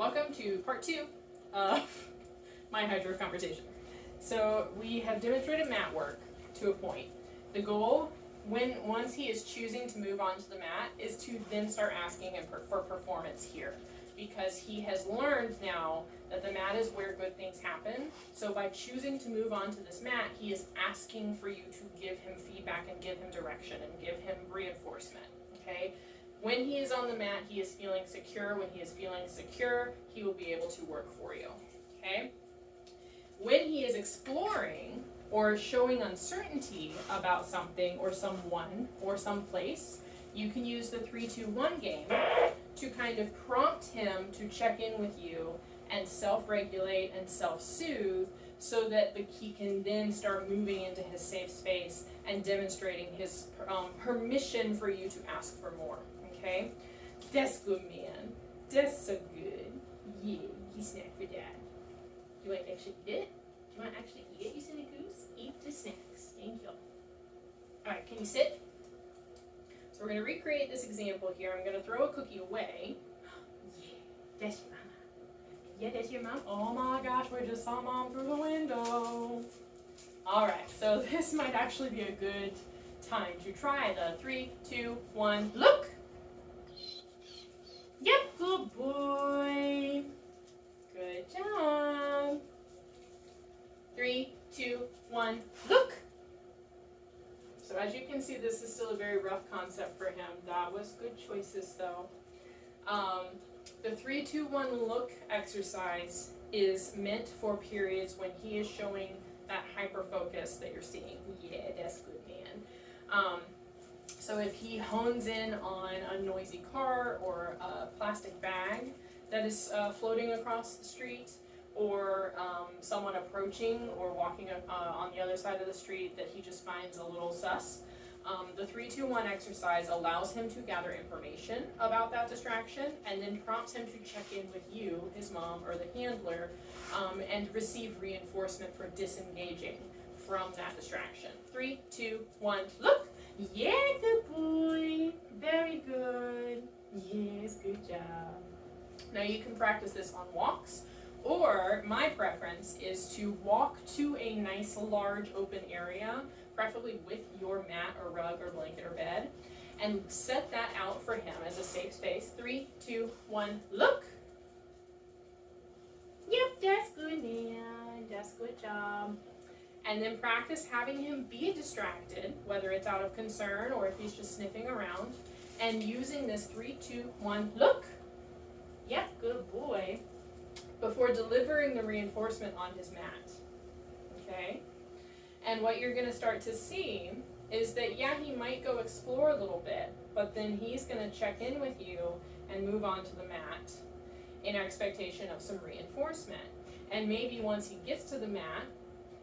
Welcome to part 2 of my hydro conversation. So we have demonstrated mat work to a point. The goal, once he is choosing to move onto the mat, is to then start asking him for performance here. Because he has learned now that the mat is where good things happen. So by choosing to move onto this mat, he is asking for you to give him feedback and give him direction and give him reinforcement. Okay? When he is on the mat, he is feeling secure. When he is feeling secure, he will be able to work for you. Okay? When he is exploring or showing uncertainty about something or someone or someplace, you can use the 3-2-1 game to kind of prompt him to check in with you and self-regulate and self-soothe so that he can then start moving into his safe space and demonstrating his permission for you to ask for more. Okay? That's good, man. That's so good. Yeah, you snack for dad. You want to actually eat it? Do you want to actually eat it, you silly goose? Eat the snacks. Thank you. Alright, can you sit? So we're going to recreate this example here. I'm going to throw a cookie away. Yeah, that's your mama. Yeah, that's your mom. Oh my gosh, we just saw mom through the window. Alright, so this might actually be a good time to try the 3, 2, 1, look! Yep, good boy. Good job. 3, 2, 1, look! So as you can see, this is still a very rough concept for him. That was good choices though. The 3-2-1 look exercise is meant for periods when he is showing that hyper focus that you're seeing. Yeah, that's good, man. So if he hones in on a noisy car or a plastic bag that is floating across the street, or someone approaching or walking on the other side of the street that he just finds a little sus, the 3-2-1 exercise allows him to gather information about that distraction and then prompts him to check in with you, his mom, or the handler, and receive reinforcement for disengaging from that distraction. 3, 2, 1, look! Yeah, good boy! Very good! Yes, good job. Now you can practice this on walks, or my preference is to walk to a nice large open area, preferably with your mat or rug or blanket or bed, and set that out for him as a safe space. 3, 2, 1, look! Yep, that's good, man. That's good job. And then practice having him be distracted, whether it's out of concern or if he's just sniffing around, and using this 3, 2, 1, look! Yep, good boy. Before delivering the reinforcement on his mat. Okay? And what you're going to start to see is that, yeah, he might go explore a little bit, but then he's going to check in with you and move on to the mat in expectation of some reinforcement. And maybe once he gets to the mat,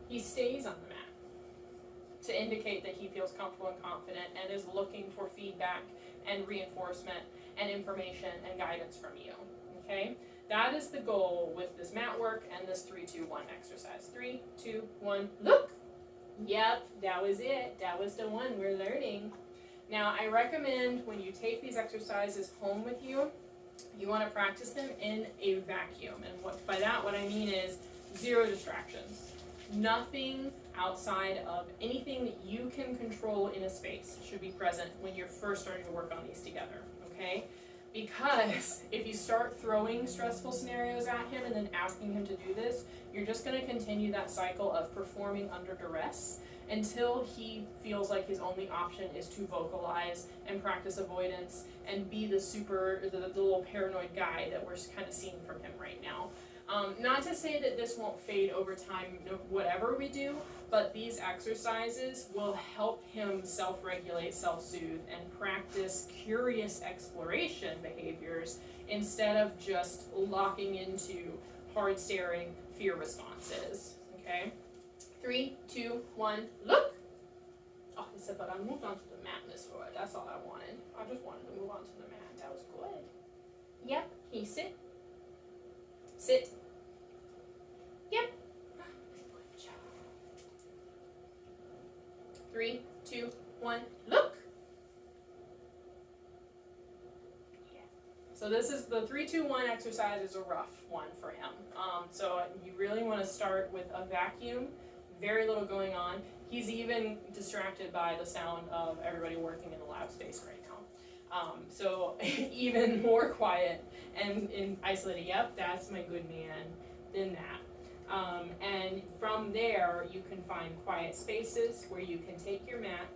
he stays on the mat to indicate that he feels comfortable and confident and is looking for feedback and reinforcement and information and guidance from you. Okay? That is the goal with this mat work and this 3-2-1 exercise. 3, 2, 1, look! Yep, that was it. That was the one we're learning. Now, I recommend when you take these exercises home with you, you want to practice them in a vacuum. And by that, what I mean is 0 distractions. Nothing outside of anything that you can control in a space should be present when you're first starting to work on these together, okay? Because if you start throwing stressful scenarios at him and then asking him to do this, you're just going to continue that cycle of performing under duress until he feels like his only option is to vocalize and practice avoidance and be the little paranoid guy that we're kind of seeing from him right now. Not to say that this won't fade over time, whatever we do, but these exercises will help him self-regulate, self-soothe, and practice curious exploration behaviors instead of just locking into hard staring fear responses. Okay? 3, 2, 1, look! Oh, he said, but I moved on to the mat, Miss Roy. That's all I wanted. I just wanted to move on to the mat. That was good. Yep. Can you sit? Sit. Yep. Good job. 3, 2, 1, look! Yeah. So So this is the 3-2-1 exercise is a rough one for him. So you really want to start with a vacuum, very little going on. He's even distracted by the sound of everybody working in the lab space right now. So even more quiet and isolated. Yep, that's my good man. Then that. And from there, you can find quiet spaces where you can take your mat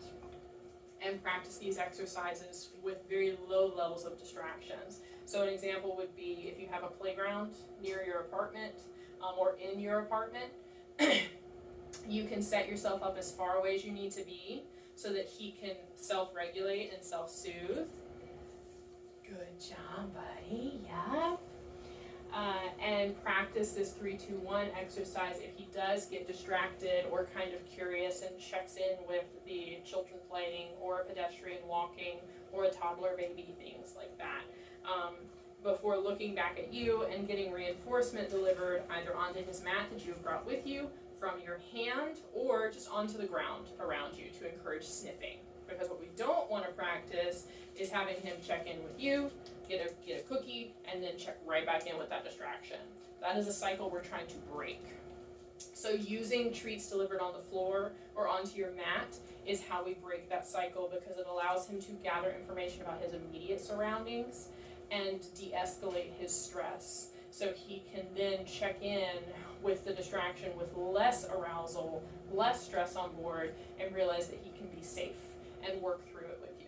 and practice these exercises with very low levels of distractions. So an example would be if you have a playground near your apartment or in your apartment, you can set yourself up as far away as you need to be so that he can self-regulate and self-soothe. Good job, buddy. Yep. And practice this 3-2-1 exercise if he does get distracted or kind of curious and checks in with the children playing or a pedestrian walking or a toddler baby, things like that. Before looking back at you and getting reinforcement delivered either onto his mat that you've brought with you, from your hand, or just onto the ground around you to encourage sniffing. Because what we don't want to practice is having him check in with you, get a cookie, and then check right back in with that distraction. That is a cycle we're trying to break. So using treats delivered on the floor or onto your mat is how we break that cycle, because it allows him to gather information about his immediate surroundings and de-escalate his stress. So he can then check in with the distraction with less arousal, less stress on board, and realize that he can be safe and work through it with you.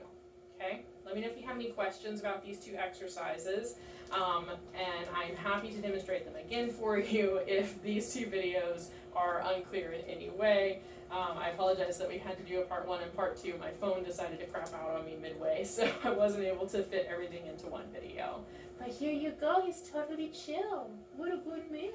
Okay? Let me know if you have any questions about these two exercises, and I'm happy to demonstrate them again for you if these two videos are unclear in any way. I apologize that we had to do a part 1 and part 2. My phone decided to crap out on me midway, so I wasn't able to fit everything into one video. But here you go, he's totally chill. What a good man.